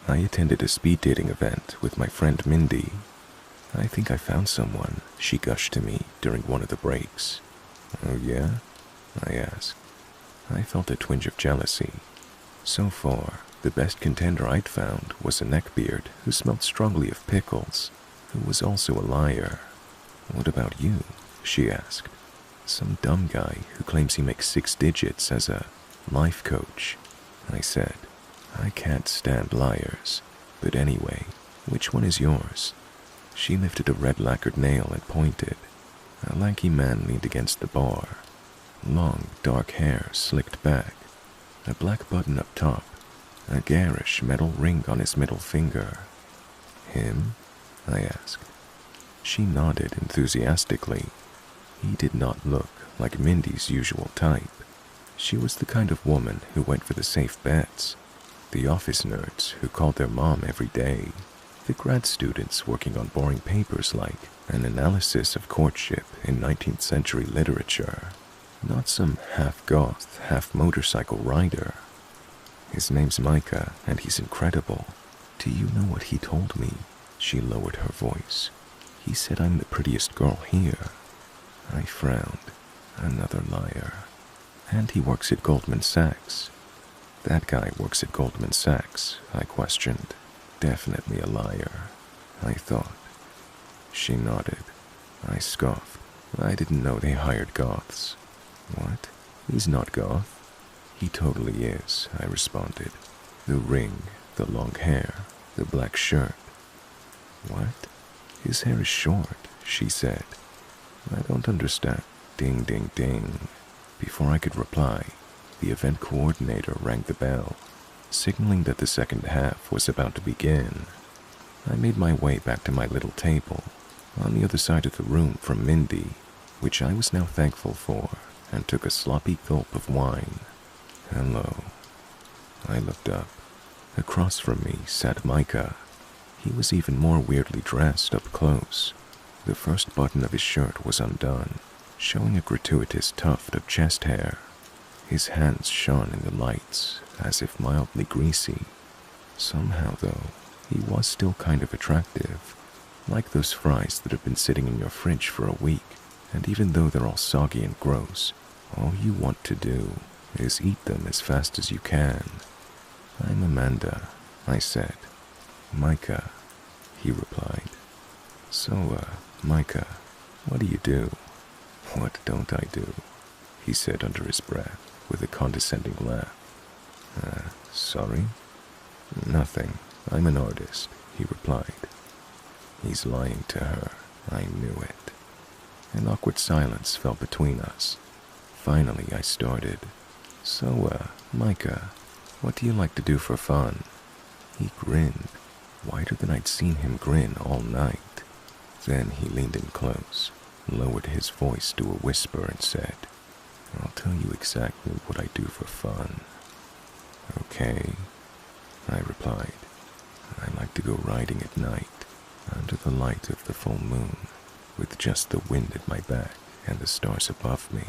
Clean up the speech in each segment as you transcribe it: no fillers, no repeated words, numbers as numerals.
I attended a speed dating event with my friend Mindy. I think I found someone, she gushed to me during one of the breaks. Oh yeah? I asked. I felt a twinge of jealousy. So far, the best contender I'd found was a neckbeard who smelled strongly of pickles, who was also a liar. What about you? She asked. Some dumb guy who claims he makes 6 digits as a life coach. I said, I can't stand liars. But anyway, which one is yours? She lifted a red lacquered nail and pointed. A lanky man leaned against the bar. Long, dark hair slicked back. A black button up top. A garish metal ring on his middle finger. Him? I asked. She nodded enthusiastically. He did not look like Mindy's usual type. She was the kind of woman who went for the safe bets. The office nerds who called their mom every day. The grad students working on boring papers like an analysis of courtship in 19th century literature. Not some half-goth, half-motorcycle rider. His name's Micah, and he's incredible. Do you know what he told me? She lowered her voice. He said I'm the prettiest girl here. I frowned. Another liar. And he works at Goldman Sachs. That guy works at Goldman Sachs, I questioned. Definitely a liar, I thought. She nodded. I scoffed. I didn't know they hired goths. What? He's not goth. He totally is, I responded. The ring, the long hair, the black shirt. What? His hair is short, she said. I don't understand. Ding, ding, ding. Before I could reply, the event coordinator rang the bell, signaling that the second half was about to begin. I made my way back to my little table, on the other side of the room from Mindy, which I was now thankful for, and took a sloppy gulp of wine. Hello. I looked up. Across from me sat Micah. He was even more weirdly dressed up close. The first button of his shirt was undone, showing a gratuitous tuft of chest hair. His hands shone in the lights, as if mildly greasy. Somehow, though, he was still kind of attractive, like those fries that have been sitting in your fridge for a week, and even though they're all soggy and gross, all you want to do is eat them as fast as you can. I'm Amanda, I said. Micah, he replied. So, Micah, what do you do? What don't I do? He said under his breath, with a condescending laugh. Sorry? Nothing. I'm an artist, he replied. He's lying to her. I knew it. An awkward silence fell between us. Finally, I started. So, Micah, what do you like to do for fun? He grinned, wider than I'd seen him grin all night. Then he leaned in close, lowered his voice to a whisper and said, I'll tell you exactly what I do for fun. Okay, I replied. I like to go riding at night, under the light of the full moon, with just the wind at my back and the stars above me.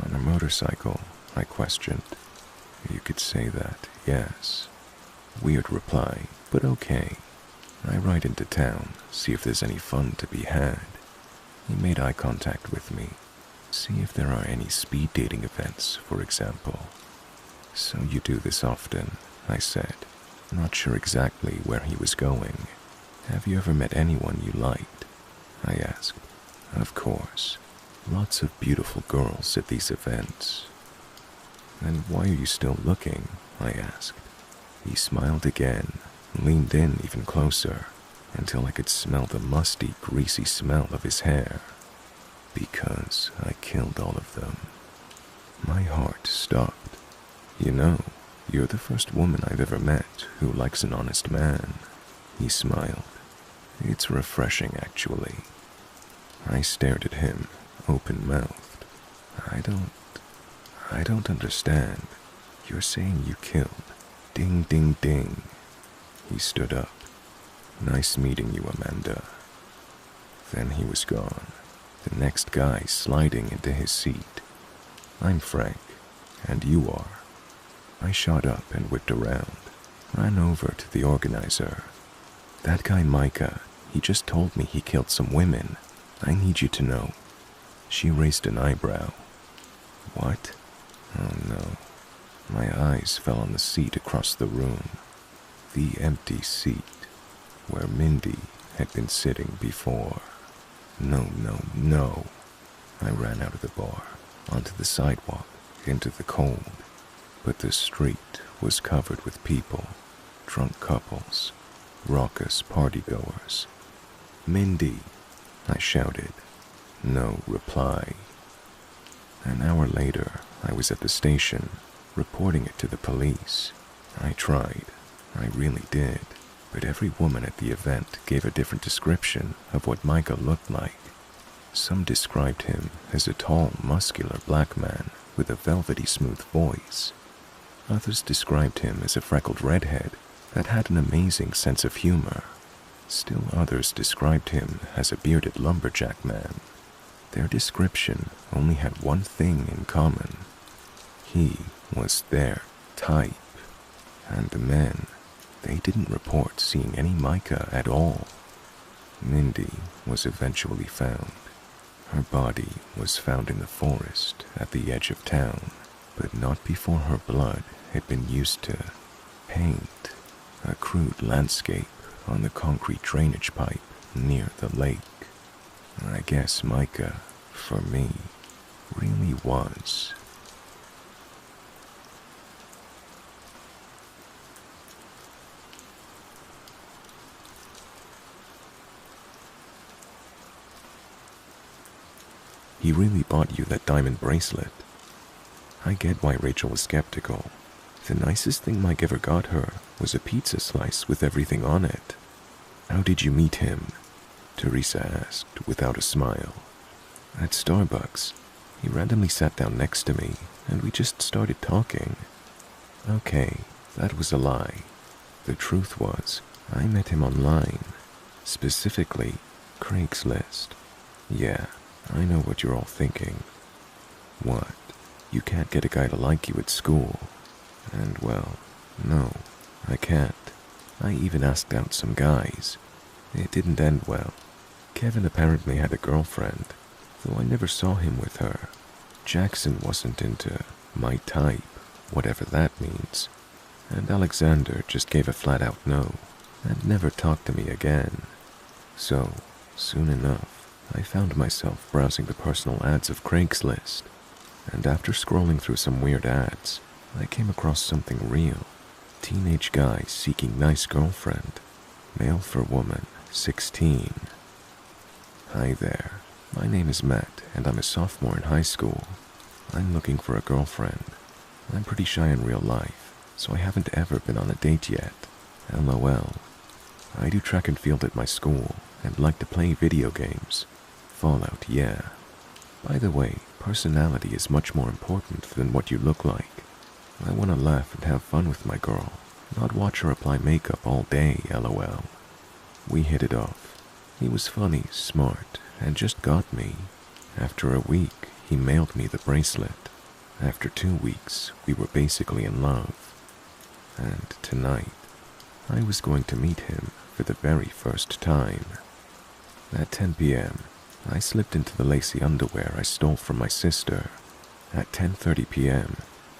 On a motorcycle, I questioned. You could say that, yes. Weird reply, but okay. I ride into town, see if there's any fun to be had. He made eye contact with me. See if there are any speed dating events, for example. So you do this often, I said, not sure exactly where he was going. Have you ever met anyone you liked? I asked. Of course. Lots of beautiful girls at these events. And why are you still looking? I asked. He smiled again, leaned in even closer, until I could smell the musty, greasy smell of his hair. Because I killed all of them. My heart stopped. You know, you're the first woman I've ever met who likes an honest man. He smiled. It's refreshing, actually. I stared at him, open-mouthed. I don't understand. You're saying you killed. Ding, ding, ding. He stood up. Nice meeting you, Amanda. Then he was gone, the next guy sliding into his seat. I'm Frank, and you are. I shot up and whipped around. ran over to the organizer. "That guy Micah, he just told me he killed some women. I need you to know." She raised an eyebrow. "What?" Oh no. My eyes fell on the seat across the room. The empty seat where Mindy had been sitting before. No, no, no. I ran out of the bar, onto the sidewalk, into the cold. But the street was covered with people, drunk couples, raucous partygoers. "Mindy," I shouted. No reply. An hour later, I was at the station, reporting it to the police. I tried. I really did. But every woman at the event gave a different description of what Micah looked like. Some described him as a tall, muscular black man with a velvety smooth voice. Others described him as a freckled redhead that had an amazing sense of humor. Still others described him as a bearded lumberjack man. Their description only had one thing in common. He was their type. And the men, they didn't report seeing any Micah at all. Mindy was eventually found. Her body was found in the forest at the edge of town, but not before her blood had been used to paint a crude landscape on the concrete drainage pipe near the lake. I guess Micah, for me, really was. He really bought you that diamond bracelet. I get why Rachel was skeptical. The nicest thing Mike ever got her was a pizza slice with everything on it. "How did you meet him?" Teresa asked without a smile. "At Starbucks. He randomly sat down next to me, and we just started talking." Okay, that was a lie. The truth was, I met him online. Specifically, Craigslist. Yeah, I know what you're all thinking. What? You can't get a guy to like you at school? And well, no, I can't. I even asked out some guys. It didn't end well. Kevin apparently had a girlfriend, though I never saw him with her. Jackson wasn't into my type, whatever that means. And Alexander just gave a flat-out no, and never talked to me again. So, soon enough, I found myself browsing the personal ads of Craigslist, and after scrolling through some weird ads, I came across something real. Teenage guy seeking nice girlfriend, male for woman, 16. Hi there, my name is Matt, and I'm a sophomore in high school. I'm looking for a girlfriend. I'm pretty shy in real life, so I haven't ever been on a date yet. LOL. I do track and field at my school, and like to play video games. Fallout, yeah. By the way, personality is much more important than what you look like. I want to laugh and have fun with my girl, not watch her apply makeup all day, LOL. We hit it off. He was funny, smart, and just got me. After a week, he mailed me the bracelet. After 2 weeks, we were basically in love. And tonight, I was going to meet him for the very first time. At 10 p.m., I slipped into the lacy underwear I stole from my sister. At 10:30 p.m.,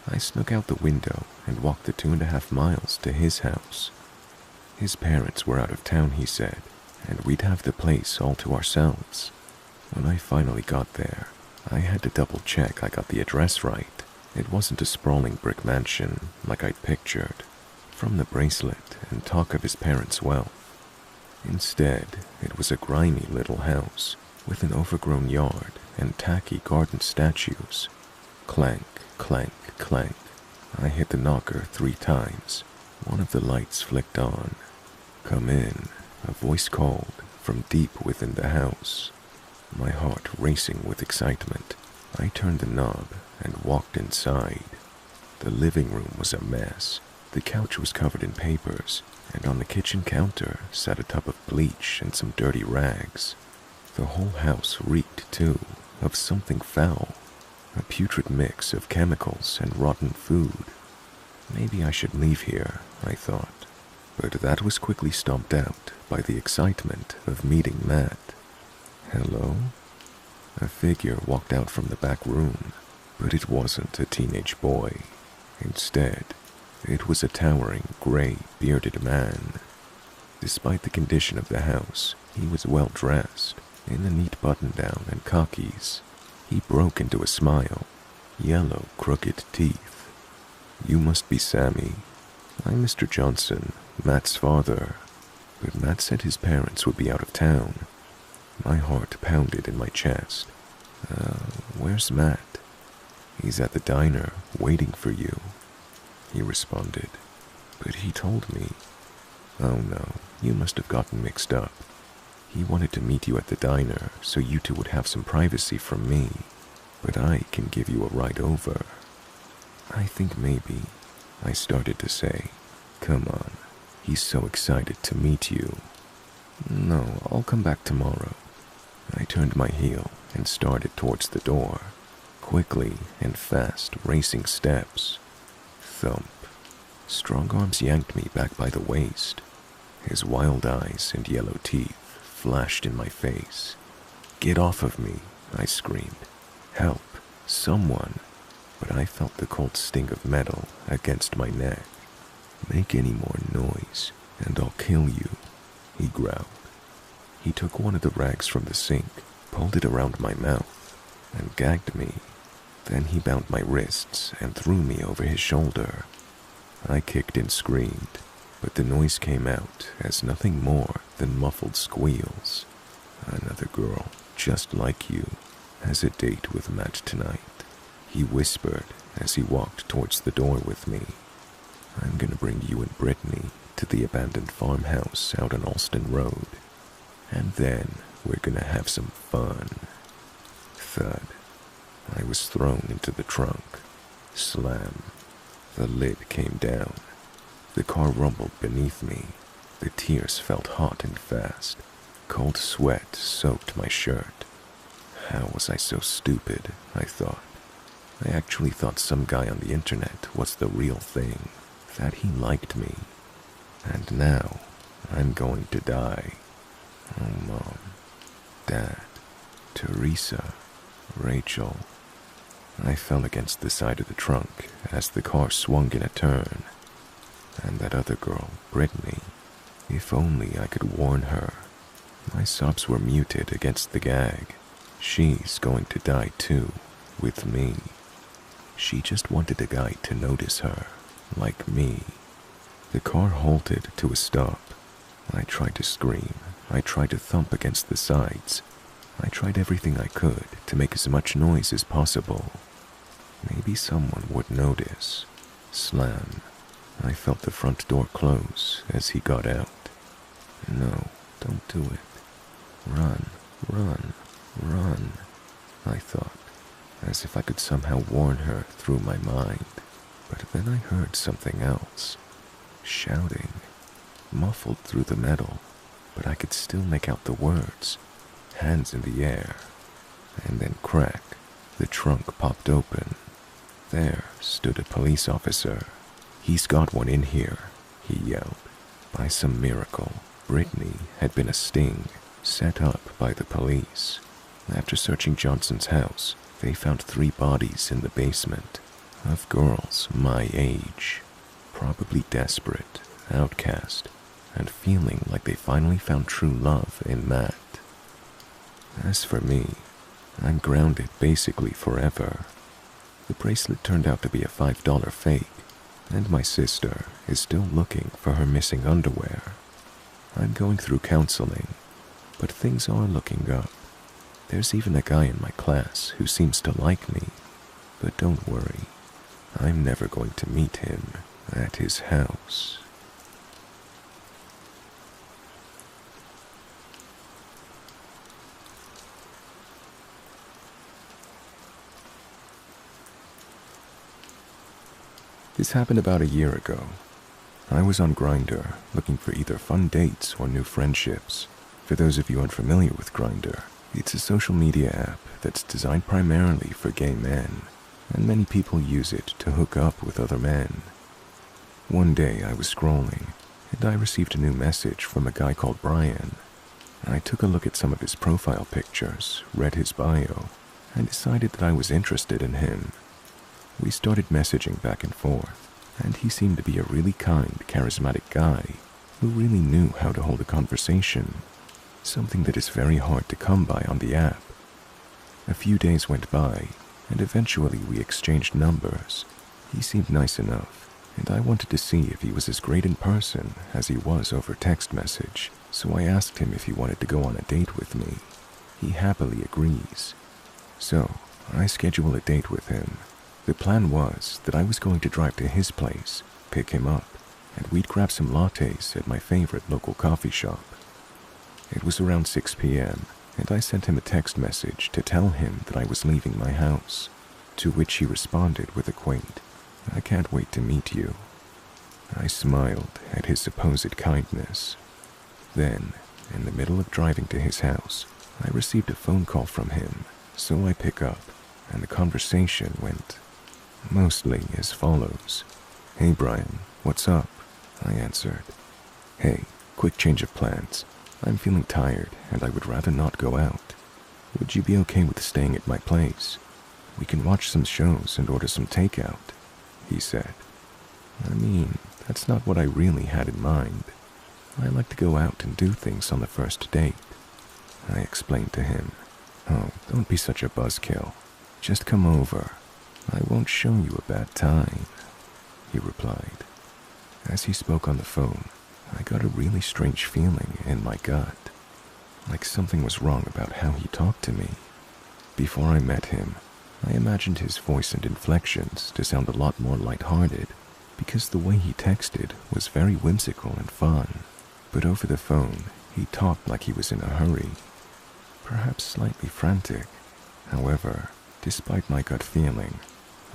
I snuck out the window and walked the 2.5 miles to his house. His parents were out of town, he said, and we'd have the place all to ourselves. When I finally got there, I had to double-check I got the address right. It wasn't a sprawling brick mansion like I'd pictured, from the bracelet and talk of his parents' wealth. Instead, it was a grimy little house with an overgrown yard and tacky garden statues. Clank, clank, clank. I hit the knocker 3 times. One of the lights flicked on. "Come in," a voice called from deep within the house. My heart racing with excitement, I turned the knob and walked inside. The living room was a mess. The couch was covered in papers, and on the kitchen counter sat a tub of bleach and some dirty rags. The whole house reeked, too, of something foul, a putrid mix of chemicals and rotten food. Maybe I should leave here, I thought, but that was quickly stomped out by the excitement of meeting Matt. Hello? A figure walked out from the back room, but it wasn't a teenage boy. Instead, it was a towering, gray, bearded man. Despite the condition of the house, he was well dressed, in a neat button-down and khakis. He broke into a smile, yellow, crooked teeth. You must be Sammy. I'm Mr. Johnson, Matt's father. But Matt said his parents would be out of town. My heart pounded in my chest. Where's Matt? He's at the diner, waiting for you, he responded. But he told me. Oh no, you must have gotten mixed up. He wanted to meet you at the diner so you two would have some privacy from me, but I can give you a ride over. I think maybe, I started to say. Come on, he's so excited to meet you. No, I'll come back tomorrow. I turned my heel and started towards the door, quickly and fast, racing steps. Thump. Strong arms yanked me back by the waist. His wild eyes and yellow teeth flashed in my face. Get off of me, I screamed. Help, someone. But I felt the cold sting of metal against my neck. Make any more noise, and I'll kill you, he growled. He took one of the rags from the sink, pulled it around my mouth, and gagged me. Then he bound my wrists and threw me over his shoulder. I kicked and screamed, but the noise came out as nothing more than muffled squeals. Another girl, just like you, has a date with Matt tonight, he whispered as he walked towards the door with me. I'm gonna bring you and Brittany to the abandoned farmhouse out on Alston Road, and then we're gonna have some fun. Thud. I was thrown into the trunk. Slam. The lid came down. The car rumbled beneath me. The tears felt hot and fast. Cold sweat soaked my shirt. How was I so stupid, I thought. I actually thought some guy on the internet was the real thing, that he liked me. And now, I'm going to die. Oh, Mom, Dad, Teresa, Rachel. I fell against the side of the trunk as the car swung in a turn. And that other girl, Brittany, if only I could warn her. My sobs were muted against the gag. She's going to die too, with me. She just wanted a guy to notice her, like me. The car halted to a stop. I tried to scream. I tried to thump against the sides. I tried everything I could to make as much noise as possible. Maybe someone would notice. Slam. I felt the front door close as he got out. No, don't do it. Run, run, run, I thought, as if I could somehow warn her through my mind. But then I heard something else. Shouting. Muffled through the metal, but I could still make out the words. Hands in the air. And then crack. The trunk popped open. There stood a police officer. He's got one in here, he yelled. By some miracle, Brittany had been a sting set up by the police. After searching Johnson's house, they found 3 bodies in the basement of girls my age, probably desperate, outcast, and feeling like they finally found true love in Matt. As for me, I'm grounded basically forever. The bracelet turned out to be a $5 fake, and my sister is still looking for her missing underwear. I'm going through counseling, but things are looking up. There's even a guy in my class who seems to like me, but don't worry, I'm never going to meet him at his house. This happened about a year ago. I was on Grindr, looking for either fun dates or new friendships. For those of you unfamiliar with Grindr, it's a social media app that's designed primarily for gay men, and many people use it to hook up with other men. One day I was scrolling, and I received a new message from a guy called Brian. I took a look at some of his profile pictures, read his bio, and decided that I was interested in him. We started messaging back and forth, and he seemed to be a really kind, charismatic guy who really knew how to hold a conversation, something that is very hard to come by on the app. A few days went by, and eventually we exchanged numbers. He seemed nice enough, and I wanted to see if he was as great in person as he was over text message, so I asked him if he wanted to go on a date with me. He happily agrees. So, I schedule a date with him. The plan was that I was going to drive to his place, pick him up, and we'd grab some lattes at my favorite local coffee shop. It was around 6 p.m., and I sent him a text message to tell him that I was leaving my house, to which he responded with a quaint, "I can't wait to meet you." I smiled at his supposed kindness. Then, in the middle of driving to his house, I received a phone call from him, so I pick up, and the conversation went mostly as follows. "Hey Brian, what's up?" I answered. "Hey, quick change of plans. I'm feeling tired and I would rather not go out. Would you be okay with staying at my place? We can watch some shows and order some takeout," he said. I mean, that's not what I really had in mind. I like to go out and do things on the first date. I explained to him. "Oh, don't be such a buzzkill. Just come over. I won't show you a bad time," he replied. As he spoke on the phone, I got a really strange feeling in my gut, like something was wrong about how he talked to me. Before I met him, I imagined his voice and inflections to sound a lot more lighthearted, because the way he texted was very whimsical and fun. But over the phone, he talked like he was in a hurry, perhaps slightly frantic. However, despite my gut feeling,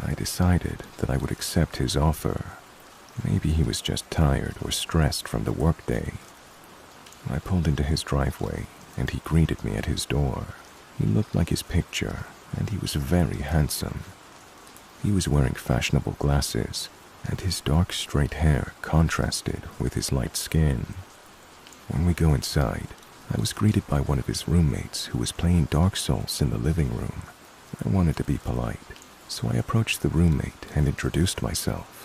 I decided that I would accept his offer. Maybe he was just tired or stressed from the workday. I pulled into his driveway, and he greeted me at his door. He looked like his picture, and he was very handsome. He was wearing fashionable glasses, and his dark straight hair contrasted with his light skin. When we go inside, I was greeted by one of his roommates who was playing Dark Souls in the living room. I wanted to be polite, so I approached the roommate and introduced myself.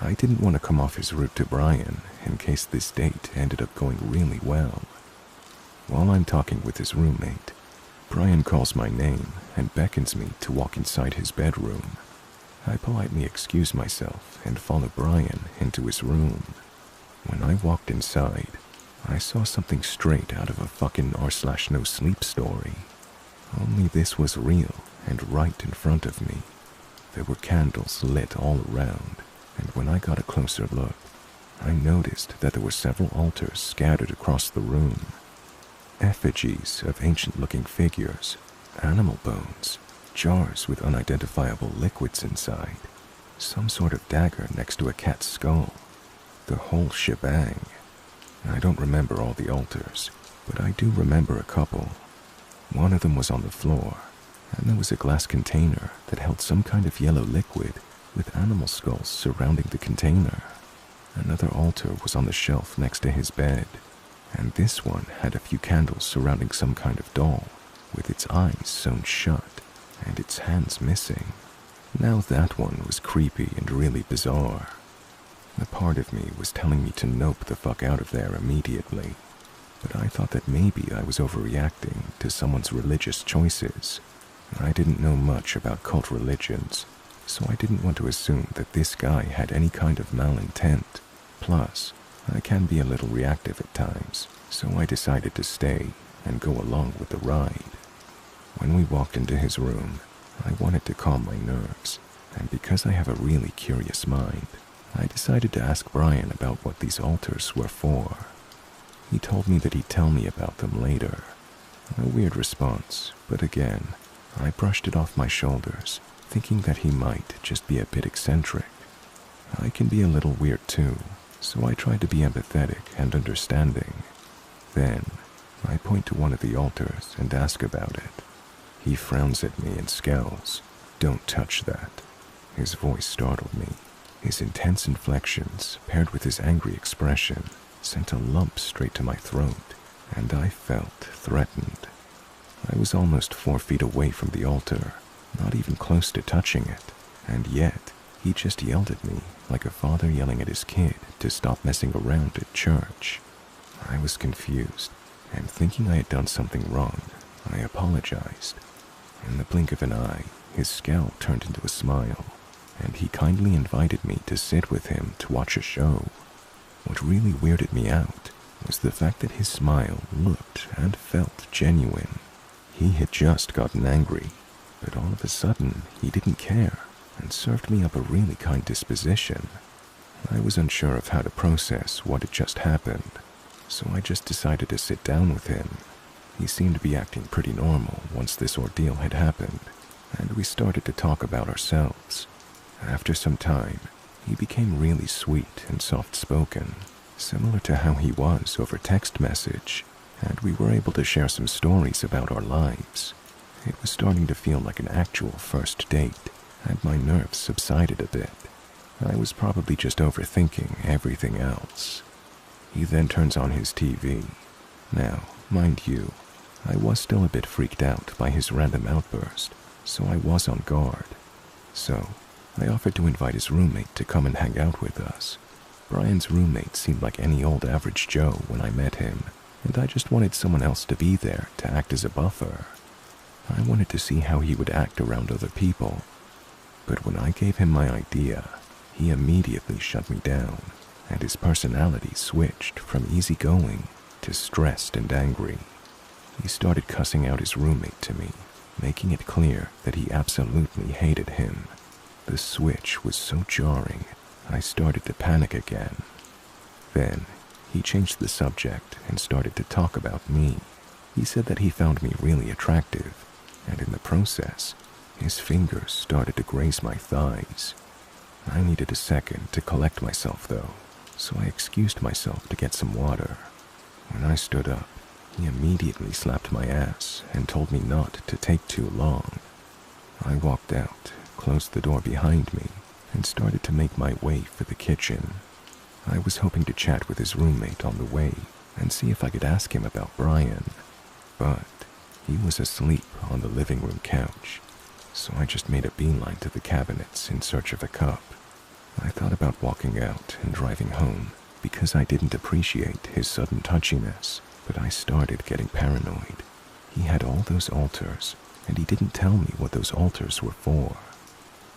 I didn't want to come off as rude to Brian in case this date ended up going really well. While I'm talking with his roommate, Brian calls my name and beckons me to walk inside his bedroom. I politely excuse myself and follow Brian into his room. When I walked inside, I saw something straight out of a fucking r/no sleep story. Only this was real and right in front of me. There were candles lit all around, and when I got a closer look, I noticed that there were several altars scattered across the room. Effigies of ancient-looking figures, animal bones, jars with unidentifiable liquids inside, some sort of dagger next to a cat's skull. The whole shebang. I don't remember all the altars, but I do remember a couple. One of them was on the floor, and there was a glass container that held some kind of yellow liquid with animal skulls surrounding the container. Another altar was on the shelf next to his bed, and this one had a few candles surrounding some kind of doll with its eyes sewn shut and its hands missing. Now that one was creepy and really bizarre. A part of me was telling me to nope the fuck out of there immediately, but I thought that maybe I was overreacting to someone's religious choices. I didn't know much about cult religions, so I didn't want to assume that this guy had any kind of malintent. Plus, I can be a little reactive at times, so I decided to stay and go along with the ride. When we walked into his room, I wanted to calm my nerves, and because I have a really curious mind, I decided to ask Brian about what these altars were for. He told me that he'd tell me about them later. A weird response, but again, I brushed it off my shoulders, thinking that he might just be a bit eccentric. I can be a little weird too, so I tried to be empathetic and understanding. Then, I point to one of the altars and ask about it. He frowns at me and scowls. "Don't touch that." His voice startled me. His intense inflections, paired with his angry expression, sent a lump straight to my throat, and I felt threatened. I was almost 4 feet away from the altar, not even close to touching it, and yet he just yelled at me like a father yelling at his kid to stop messing around at church. I was confused, and thinking I had done something wrong, I apologized. In the blink of an eye, his scowl turned into a smile, and he kindly invited me to sit with him to watch a show. What really weirded me out was the fact that his smile looked and felt genuine. He had just gotten angry, but all of a sudden he didn't care and served me up a really kind disposition. I was unsure of how to process what had just happened, so I just decided to sit down with him. He seemed to be acting pretty normal once this ordeal had happened, and we started to talk about ourselves. After some time, he became really sweet and soft-spoken, similar to how he was over text message, and we were able to share some stories about our lives. It was starting to feel like an actual first date, and my nerves subsided a bit. I was probably just overthinking everything else. He then turns on his TV. Now, mind you, I was still a bit freaked out by his random outburst, so I was on guard. So, I offered to invite his roommate to come and hang out with us. Brian's roommate seemed like any old average Joe when I met him, and I just wanted someone else to be there to act as a buffer. I wanted to see how he would act around other people. But when I gave him my idea, he immediately shut me down, and his personality switched from easygoing to stressed and angry. He started cussing out his roommate to me, making it clear that he absolutely hated him. The switch was so jarring, I started to panic again. Then, he changed the subject and started to talk about me. He said that he found me really attractive, and in the process, his fingers started to graze my thighs. I needed a second to collect myself though, so I excused myself to get some water. When I stood up, he immediately slapped my ass and told me not to take too long. I walked out, closed the door behind me, and started to make my way for the kitchen. I was hoping to chat with his roommate on the way and see if I could ask him about Brian, but he was asleep on the living room couch, so I just made a beeline to the cabinets in search of a cup. I thought about walking out and driving home because I didn't appreciate his sudden touchiness, but I started getting paranoid. He had all those altars, and he didn't tell me what those altars were for.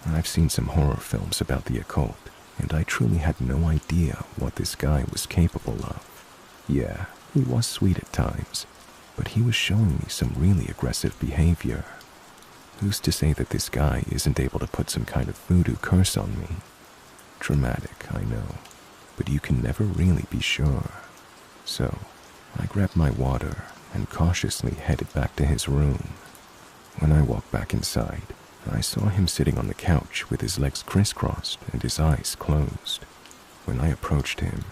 I've seen some horror films about the occult, and I truly had no idea what this guy was capable of. Yeah, he was sweet at times, but he was showing me some really aggressive behavior. Who's to say that this guy isn't able to put some kind of voodoo curse on me? Dramatic, I know, but you can never really be sure. So, I grabbed my water and cautiously headed back to his room. When I walked back inside, I saw him sitting on the couch with his legs crisscrossed and his eyes closed. When I approached him,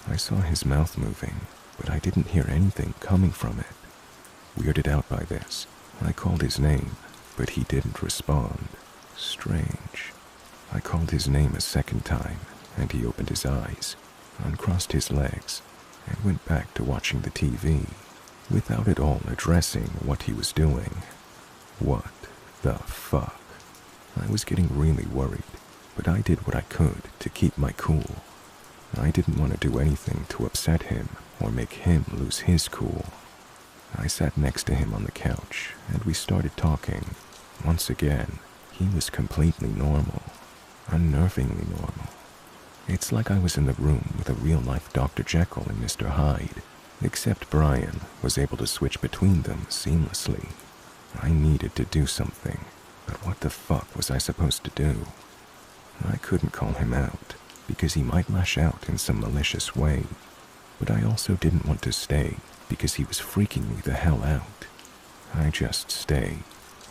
I saw his mouth moving, but I didn't hear anything coming from it. Weirded out by this, I called his name, but he didn't respond. Strange. I called his name a second time, and he opened his eyes, uncrossed his legs, and went back to watching the TV, without at all addressing what he was doing. What the fuck? I was getting really worried, but I did what I could to keep my cool. I didn't want to do anything to upset him or make him lose his cool. I sat next to him on the couch, and we started talking. Once again, he was completely normal, unnervingly normal. It's like I was in the room with a real-life Dr. Jekyll and Mr. Hyde, except Brian was able to switch between them seamlessly. I needed to do something, but what the fuck was I supposed to do? I couldn't call him out, because he might lash out in some malicious way, but I also didn't want to stay because he was freaking me the hell out. I just stay,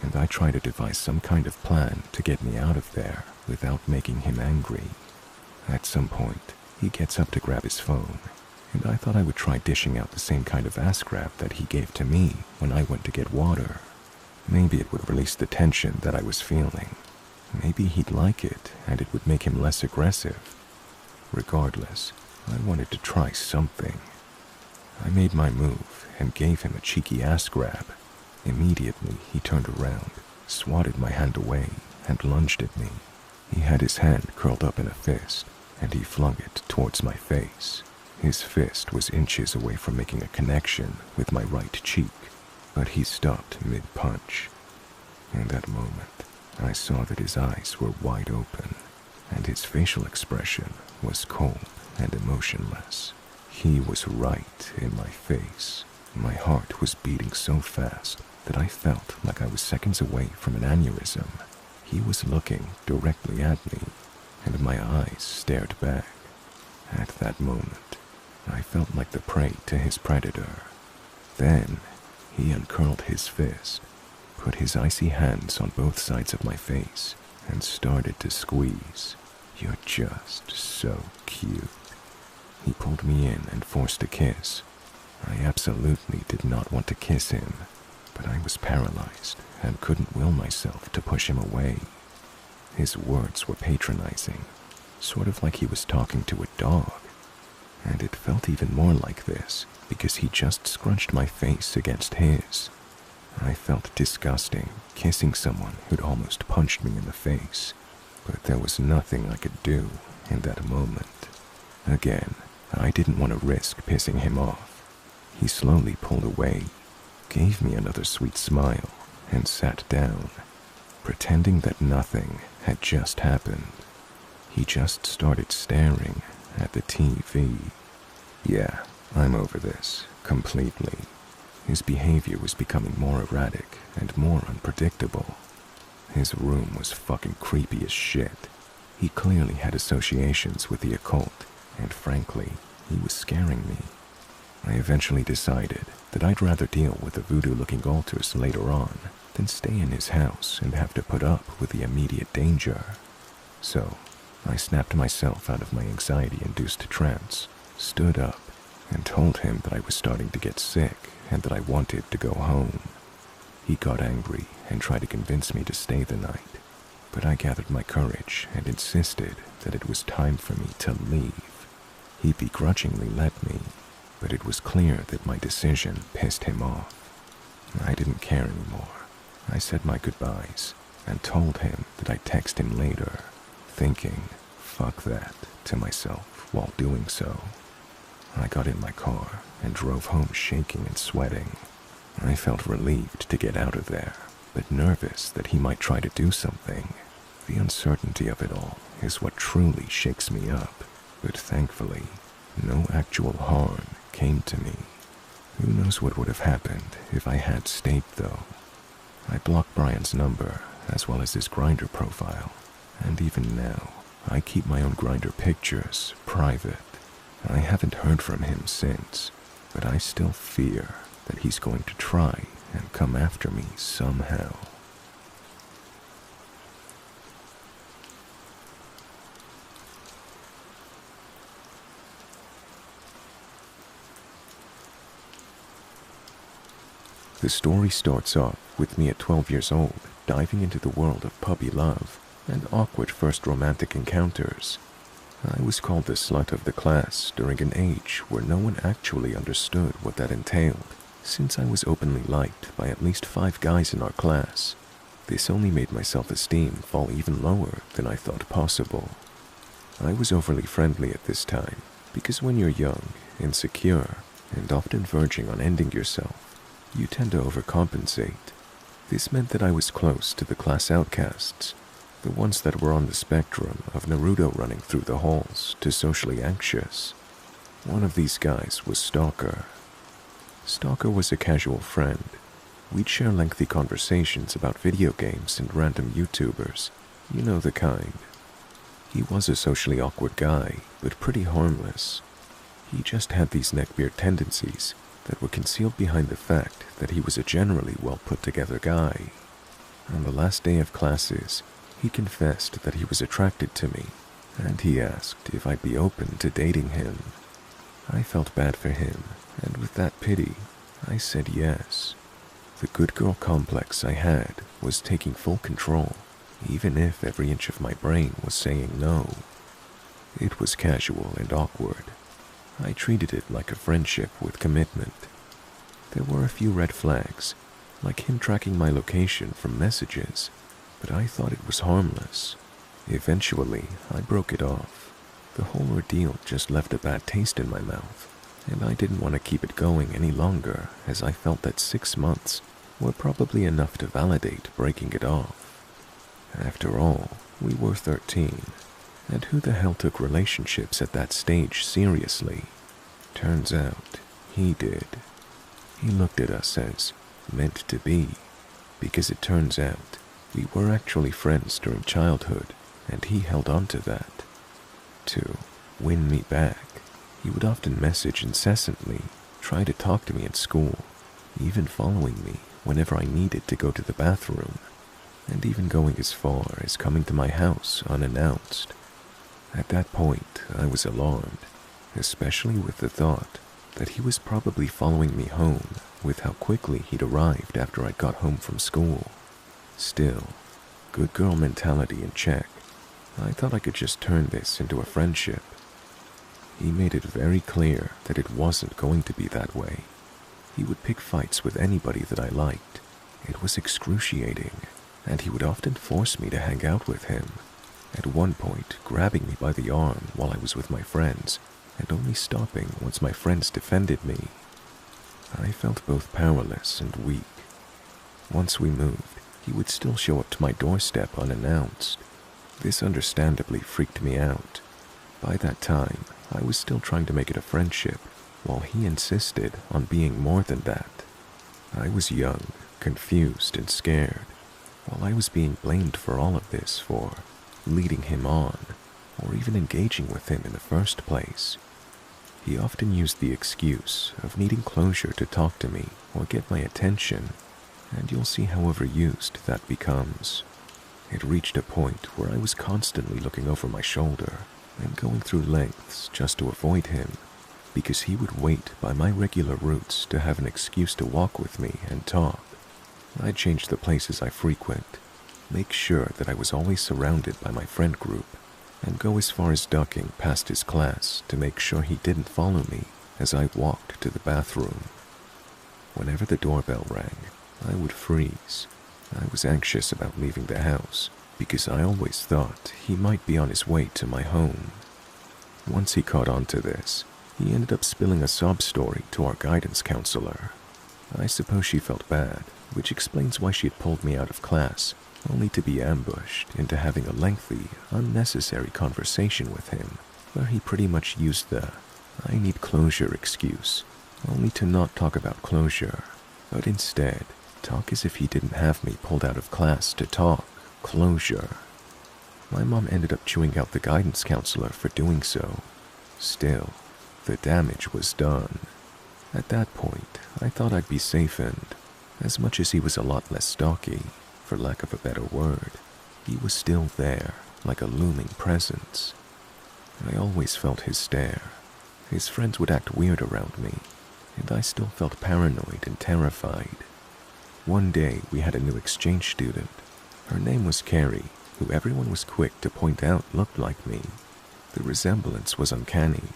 and I try to devise some kind of plan to get me out of there without making him angry. At some point, he gets up to grab his phone, and I thought I would try dishing out the same kind of ass grab that he gave to me when I went to get water. Maybe it would release the tension that I was feeling. Maybe he'd like it and it would make him less aggressive. Regardless, I wanted to try something. I made my move and gave him a cheeky ass grab. Immediately, he turned around, swatted my hand away, and lunged at me. He had his hand curled up in a fist, and he flung it towards my face. His fist was inches away from making a connection with my right cheek, but he stopped mid-punch. In that moment, I saw that his eyes were wide open, and his facial expression was cold and emotionless. He was right in my face. My heart was beating so fast that I felt like I was seconds away from an aneurysm. He was looking directly at me, and my eyes stared back. At that moment, I felt like the prey to his predator. Then, he uncurled his fist, put his icy hands on both sides of my face, and started to squeeze. "You're just so cute." He pulled me in and forced a kiss. I absolutely did not want to kiss him, but I was paralyzed and couldn't will myself to push him away. His words were patronizing, sort of like he was talking to a dog. And it felt even more like this because he just scrunched my face against his. I felt disgusting kissing someone who'd almost punched me in the face, but there was nothing I could do in that moment. Again, I didn't want to risk pissing him off. He slowly pulled away, gave me another sweet smile, and sat down, pretending that nothing had just happened. He just started staring at the TV. Yeah, I'm over this, completely. His behavior was becoming more erratic and more unpredictable. His room was fucking creepy as shit. He clearly had associations with the occult, and frankly, he was scaring me. I eventually decided that I'd rather deal with the voodoo-looking altars later on than stay in his house and have to put up with the immediate danger. So, I snapped myself out of my anxiety-induced trance, stood up, and told him that I was starting to get sick and that I wanted to go home. He got angry and tried to convince me to stay the night, but I gathered my courage and insisted that it was time for me to leave. He begrudgingly let me, but it was clear that my decision pissed him off. I didn't care anymore. I said my goodbyes and told him that I'd text him later, thinking, fuck that, to myself while doing so. I got in my car and drove home shaking and sweating. I felt relieved to get out of there, but nervous that he might try to do something. The uncertainty of it all is what truly shakes me up, but thankfully, no actual harm came to me. Who knows what would have happened if I had stayed, though. I blocked Brian's number, as well as his Grindr profile, and even now, I keep my own Grindr pictures private. I haven't heard from him since, but I still fear that he's going to try and come after me somehow. The story starts off with me at 12 years old, diving into the world of puppy love and awkward first romantic encounters. I was called the slut of the class during an age where no one actually understood what that entailed, since I was openly liked by at least 5 guys in our class. This only made my self-esteem fall even lower than I thought possible. I was overly friendly at this time, because when you're young, insecure, and often verging on ending yourself, you tend to overcompensate. This meant that I was close to the class outcasts, the ones that were on the spectrum of Naruto running through the halls to socially anxious. One of these guys was Stalker. Stalker was a casual friend. We'd share lengthy conversations about video games and random YouTubers, you know the kind. He was a socially awkward guy, but pretty harmless. He just had these neckbeard tendencies that were concealed behind the fact that he was a generally well-put-together guy. On the last day of classes, he confessed that he was attracted to me, and he asked if I'd be open to dating him. I felt bad for him, and with that pity, I said yes. The good girl complex I had was taking full control, even if every inch of my brain was saying no. It was casual and awkward. I treated it like a friendship with commitment. There were a few red flags, like him tracking my location from messages, but I thought it was harmless. Eventually, I broke it off. The whole ordeal just left a bad taste in my mouth, and I didn't want to keep it going any longer, as I felt that 6 months were probably enough to validate breaking it off. After all, we were 13, and who the hell took relationships at that stage seriously? Turns out, he did. He looked at us as meant to be, because it turns out we were actually friends during childhood, and he held on to that. To win me back, he would often message incessantly, try to talk to me at school, even following me whenever I needed to go to the bathroom, and even going as far as coming to my house unannounced. At that point, I was alarmed, especially with the thought that he was probably following me home with how quickly he'd arrived after I got home from school. Still, good girl mentality in check, I thought I could just turn this into a friendship. He made it very clear that it wasn't going to be that way. He would pick fights with anybody that I liked. It was excruciating, and he would often force me to hang out with him, at one point grabbing me by the arm while I was with my friends, and only stopping once my friends defended me. I felt both powerless and weak. Once we moved, he would still show up to my doorstep unannounced. This understandably freaked me out. By that time, I was still trying to make it a friendship, while he insisted on being more than that. I was young, confused, and scared, while I was being blamed for all of this for leading him on, or even engaging with him in the first place. He often used the excuse of needing closure to talk to me or get my attention, and you'll see how overused that becomes. It reached a point where I was constantly looking over my shoulder and going through lengths just to avoid him, because he would wait by my regular routes to have an excuse to walk with me and talk. I'd change the places I frequent, make sure that I was always surrounded by my friend group, and go as far as ducking past his class to make sure he didn't follow me as I walked to the bathroom. Whenever the doorbell rang, I would freeze. I was anxious about leaving the house because I always thought he might be on his way to my home. Once he caught on to this, he ended up spilling a sob story to our guidance counselor. I suppose she felt bad, which explains why she had pulled me out of class, only to be ambushed into having a lengthy, unnecessary conversation with him, where he pretty much used the "I need closure" excuse, only to not talk about closure, but instead talk as if he didn't have me pulled out of class to talk closure. My mom ended up chewing out the guidance counselor for doing so. Still, the damage was done. At that point, I thought I'd be safe, and as much as he was a lot less stalky, for lack of a better word, he was still there, like a looming presence. I always felt his stare. His friends would act weird around me, and I still felt paranoid and terrified. One day, we had a new exchange student. Her name was Carrie, who everyone was quick to point out looked like me. The resemblance was uncanny.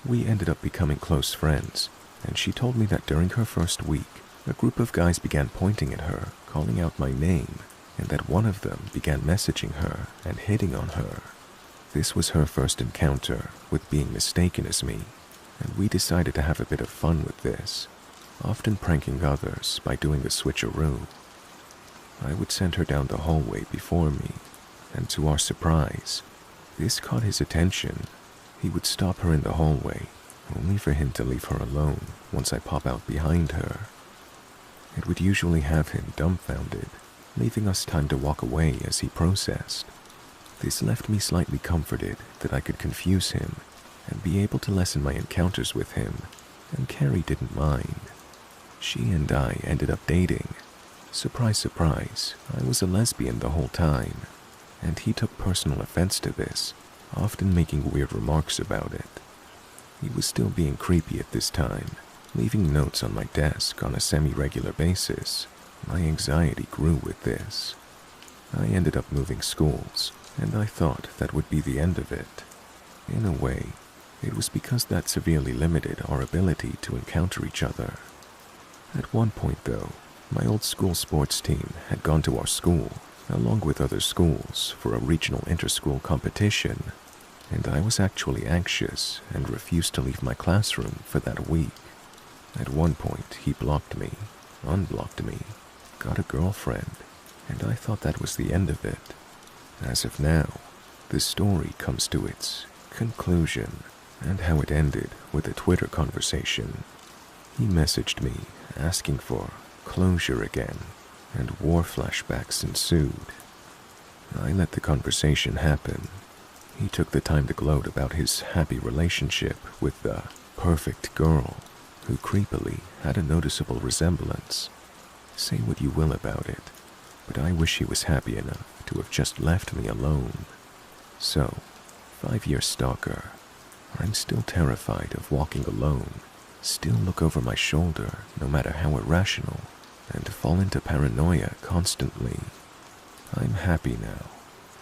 We ended up becoming close friends, and she told me that during her first week, a group of guys began pointing at her, calling out my name, and that one of them began messaging her and hitting on her. This was her first encounter with being mistaken as me, and we decided to have a bit of fun with this, often pranking others by doing the switcheroo. I would send her down the hallway before me, and to our surprise, this caught his attention. He would stop her in the hallway, only for him to leave her alone once I pop out behind her. It would usually have him dumbfounded, leaving us time to walk away as he processed. This left me slightly comforted that I could confuse him and be able to lessen my encounters with him, and Carrie didn't mind. She and I ended up dating. Surprise, surprise, I was a lesbian the whole time, and he took personal offense to this, often making weird remarks about it. He was still being creepy at this time, leaving notes on my desk on a semi-regular basis. My anxiety grew with this. I ended up moving schools, and I thought that would be the end of it. In a way, it was because that severely limited our ability to encounter each other. At one point, though, my old school sports team had gone to our school, along with other schools, for a regional inter-school competition, and I was actually anxious and refused to leave my classroom for that week. At one point, he blocked me, unblocked me, got a girlfriend, and I thought that was the end of it. As of now, the story comes to its conclusion, and how it ended with a Twitter conversation. He messaged me asking for closure again, and war flashbacks ensued. I let the conversation happen. He took the time to gloat about his happy relationship with the perfect girl, who creepily had a noticeable resemblance. Say what you will about it, but I wish he was happy enough to have just left me alone. So, 5-year stalker, I'm still terrified of walking alone, still look over my shoulder no matter how irrational, and fall into paranoia constantly. I'm happy now,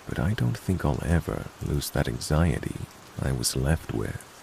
but I don't think I'll ever lose that anxiety I was left with.